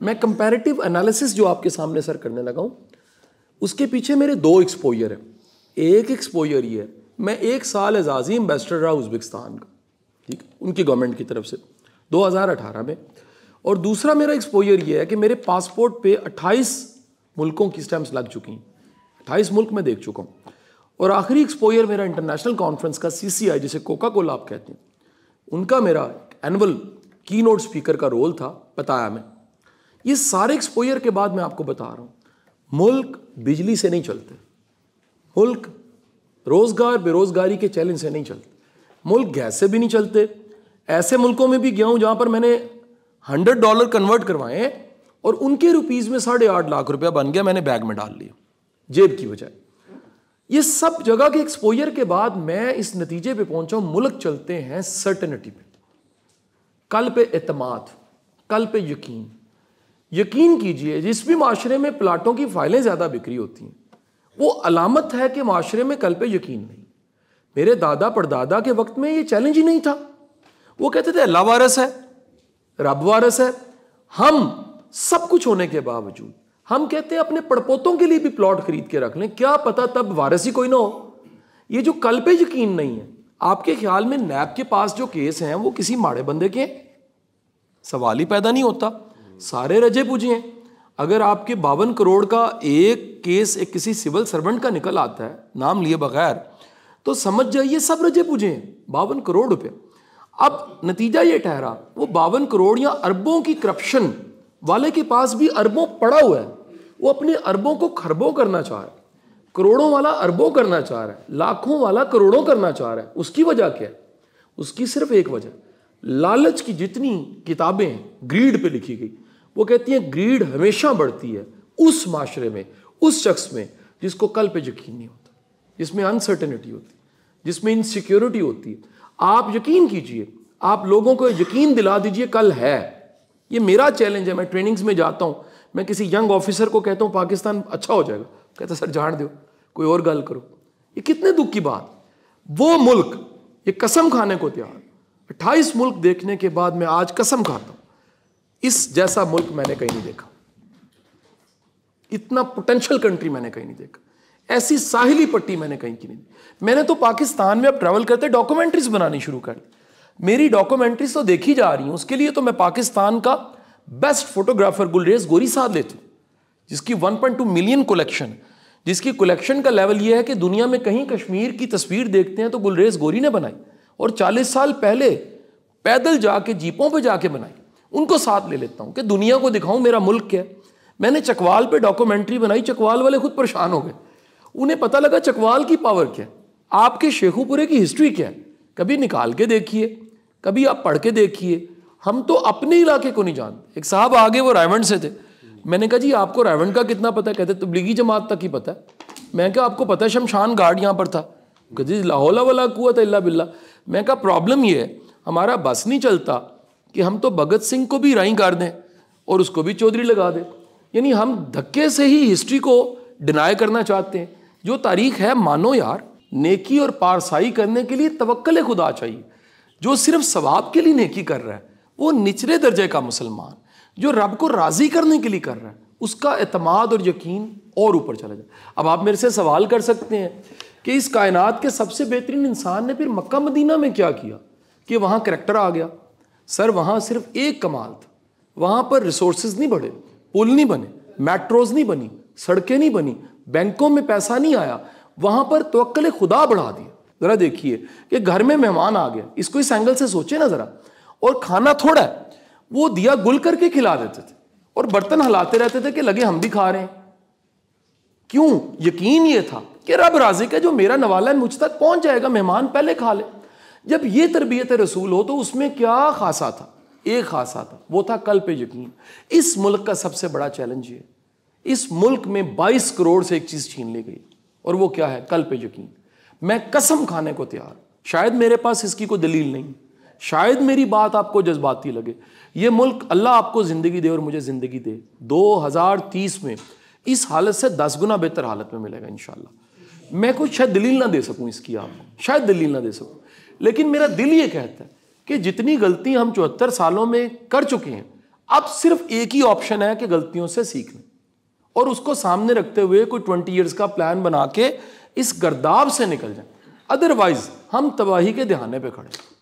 میں comparative analysis جو آپ کے سامنے سر کرنے لگا ہوں اس کے پیچھے میرے 2 ایکسپوجر ہیں. ایک ایکسپوجر یہ ہے میں 1 سال اعزازی امبیسڈر رہا ازبکستان کا, ٹھیک, ان کی گورنمنٹ کی طرف سے 2018 میں. اور دوسرا میرا ایکسپوجر یہ ہے کہ میرے پاسپورٹ پہ 28 ملکوں کی سٹیمپس لگ چکی ہیں, 28 ملک میں دیکھ چکا ہوں. اور آخری ایکسپوجر میرا انٹرنیشنل کانفرنس کا CCI جسے کوکا کولا آپ کہتے ہیں, ان کا میرا اینول کی نوٹ اسپیکر کا رول تھا, بتایا میں. یہ سارے ایکسپوجر کے بعد میں آپ کو بتا رہا ہوں ملک بجلی سے نہیں چلتے, ملک روزگار بے روزگاری کے چیلنج سے نہیں چلتے, ملک گیس سے بھی نہیں چلتے. ایسے ملکوں میں بھی گیا ہوں جہاں پر میں نے $100 کنورٹ کروائے اور ان کے روپیز میں 8.5 لاکھ روپیہ بن گیا, میں نے بیگ میں ڈال لیا جیب کی بجائے. یہ سب جگہ کے ایکسپوجر کے بعد میں اس نتیجے پہ پہنچا ہوں ملک چلتے ہیں سرٹنٹی پہ, کل پہ اعتماد, کل پہ یقین. یقین کیجئے جس بھی معاشرے میں پلاٹوں کی فائلیں زیادہ بکری ہوتی ہیں وہ علامت ہے کہ معاشرے میں کل پہ یقین نہیں. میرے دادا پردادا کے وقت میں یہ چیلنج ہی نہیں تھا. وہ کہتے تھے اللہ وارث ہے, رب وارث ہے. ہم سب کچھ ہونے کے باوجود ہم کہتے ہیں اپنے پڑپوتوں کے لیے بھی پلاٹ خرید کے رکھ لیں, کیا پتا تب وارث ہی کوئی نہ ہو. یہ جو کل پہ یقین نہیں ہے, آپ کے خیال میں نیب کے پاس جو کیس ہیں وہ کسی ماڑے بندے کے ہیں؟ سوال ہی پیدا نہیں ہوتا. سارے رجے پوجے ہیں. اگر آپ کے 52 کروڑ کا ایک کیس ایک کسی سول سرونٹ کا نکل آتا ہے نام لیے بغیر, تو سمجھ جائیے سب رجے پوجے ہیں. 52 کروڑ روپے. اب نتیجہ یہ ٹھہرا وہ 52 کروڑ یا اربوں کی کرپشن والے کے پاس بھی اربوں پڑا ہوا ہے, وہ اپنے اربوں کو خربوں کرنا چاہ رہا ہے, کروڑوں والا اربوں کرنا چاہ رہا ہے, لاکھوں والا کروڑوں کرنا چاہ رہا ہے. اس کی وجہ کیا ہے؟ اس کی صرف ایک وجہ, لالچ کی جتنی کتابیں ہیں گریڈ پہ لکھی گئی وہ کہتی ہیں گریڈ ہمیشہ بڑھتی ہے اس معاشرے میں, اس شخص میں جس کو کل پہ یقین نہیں ہوتا, جس میں انسرٹنٹی ہوتی, جس میں انسیکیورٹی ہوتی ہے. آپ یقین کیجئے, آپ لوگوں کو یقین دلا دیجئے کل ہے. یہ میرا چیلنج ہے. میں ٹریننگز میں جاتا ہوں, میں کسی ینگ آفیسر کو کہتا ہوں پاکستان اچھا ہو جائے گا, کہتا سر جان دو کوئی اور گل کرو. یہ کتنے دکھ کی بات. وہ ملک یہ قسم کھانے کو تیار, 28 ملک دیکھنے کے بعد میں آج قسم کھاتا ہوں اس جیسا ملک میں نے کہیں نہیں دیکھا, اتنا پوٹینشل کنٹری میں نے کہیں نہیں دیکھا, ایسی ساحلی پٹی میں نے کہیں کی نہیں. میں نے تو پاکستان میں اب ٹریول کرتے ڈاکومنٹریز بنانی شروع کر دی. میری ڈاکومنٹریز تو دیکھی جا رہی ہیں. اس کے لیے تو میں پاکستان کا بیسٹ فوٹوگرافر گلریز گوری صاحب لیتا ہوں, جس کی 1.2 ملین کلیکشن, جس کی کلیکشن کا لیول یہ ہے کہ دنیا میں کہیں کشمیر کی تصویر دیکھتے ہیں تو گلریز گوری نے بنائی, اور 40 سال پہلے پیدل جا کے جیپوں پہ جا کے بنائی. ان کو ساتھ لے لیتا ہوں کہ دنیا کو دکھاؤں میرا ملک کیا ہے. میں نے چکوال پہ ڈاکومنٹری بنائی, چکوال والے خود پریشان ہو گئے. انہیں پتہ لگا چکوال کی پاور کیا ہے, آپ کے شیخو پورے کی ہسٹری کیا ہے. کبھی نکال کے دیکھیے, کبھی آپ پڑھ کے دیکھیے. ہم تو اپنے علاقے کو نہیں جانتے. ایک صاحب آگے وہ رائیونڈ سے تھے, میں نے کہا جی آپ کو رائیونڈ کا کتنا پتہ ہے؟ کہتے تبلیغی جماعت تک ہی پتہ ہے. میں کہا آپ کو پتہ ہے شمشان گھاٹ یہاں پر تھا؟ کہ جی لا حول ولا قوت الا باللہ. میں کہا پرابلم یہ ہے ہمارا بس نہیں چلتا کہ ہم تو بھگت سنگھ کو بھی رائیں کر دیں اور اس کو بھی چودھری لگا دیں. یعنی ہم دھکے سے ہی ہسٹری کو ڈینائی کرنا چاہتے ہیں. جو تاریخ ہے مانو یار, نیکی اور پارسائی کرنے کے لیے توکل خدا چاہیے. جو صرف ثواب کے لیے نیکی کر رہا ہے وہ نچلے درجے کا مسلمان. جو رب کو راضی کرنے کے لیے کر رہا ہے اس کا اعتماد اور یقین اور اوپر چلا جائے. اب آپ میرے سے سوال کر سکتے ہیں کہ اس کائنات کے سب سے بہترین انسان نے پھر مکہ مدینہ میں کیا کیا کہ وہاں کریکٹر آ گیا. سر وہاں صرف ایک کمال تھا, وہاں پر ریسورسز نہیں بڑھے, پل نہیں بنے, میٹروز نہیں بنی, سڑکیں نہیں بنی, بینکوں میں پیسہ نہیں آیا. وہاں پر توکل خدا بڑھا دیا. ذرا دیکھیے کہ گھر میں مہمان آ گیا, اس کو اس اینگل سے سوچے نا ذرا, اور کھانا تھوڑا ہے, وہ دیا گل کر کے کھلا دیتے تھے اور برتن ہلاتے رہتے تھے کہ لگے ہم بھی کھا رہے ہیں. کیوں؟ یقین یہ تھا کہ رب رازق ہے, جو میرا نوالا ہے مجھ تک پہنچ جائے گا, مہمان پہلے کھا لے. جب یہ تربیت رسول ہو تو اس میں کیا خاصا تھا؟ ایک خاصا تھا, وہ تھا کل پہ یقین. اس ملک کا سب سے بڑا چیلنج یہ, اس ملک میں 22 کروڑ سے ایک چیز چھین لی گئی, اور وہ کیا ہے؟ کل پہ یقین. میں قسم کھانے کو تیار, شاید میرے پاس اس کی کوئی دلیل نہیں, شاید میری بات آپ کو جذباتی لگے. یہ ملک اللہ آپ کو زندگی دے اور مجھے زندگی دے, 2030 میں اس حالت سے 10 گنا بہتر حالت میں ملے گا انشاءاللہ. میں کوئی شاید دلیل نہ دے سکوں اس کی, آپ کو شاید دلیل نہ دے سکوں, لیکن میرا دل یہ کہتا ہے کہ جتنی غلطی ہم 74 سالوں میں کر چکے ہیں, اب صرف ایک ہی آپشن ہے کہ غلطیوں سے سیکھنا اور اس کو سامنے رکھتے ہوئے کوئی 20 ایئرز کا پلان بنا کے اس گرداب سے نکل جائیں، ادروائز ہم تباہی کے دہانے پہ کھڑے ہیں۔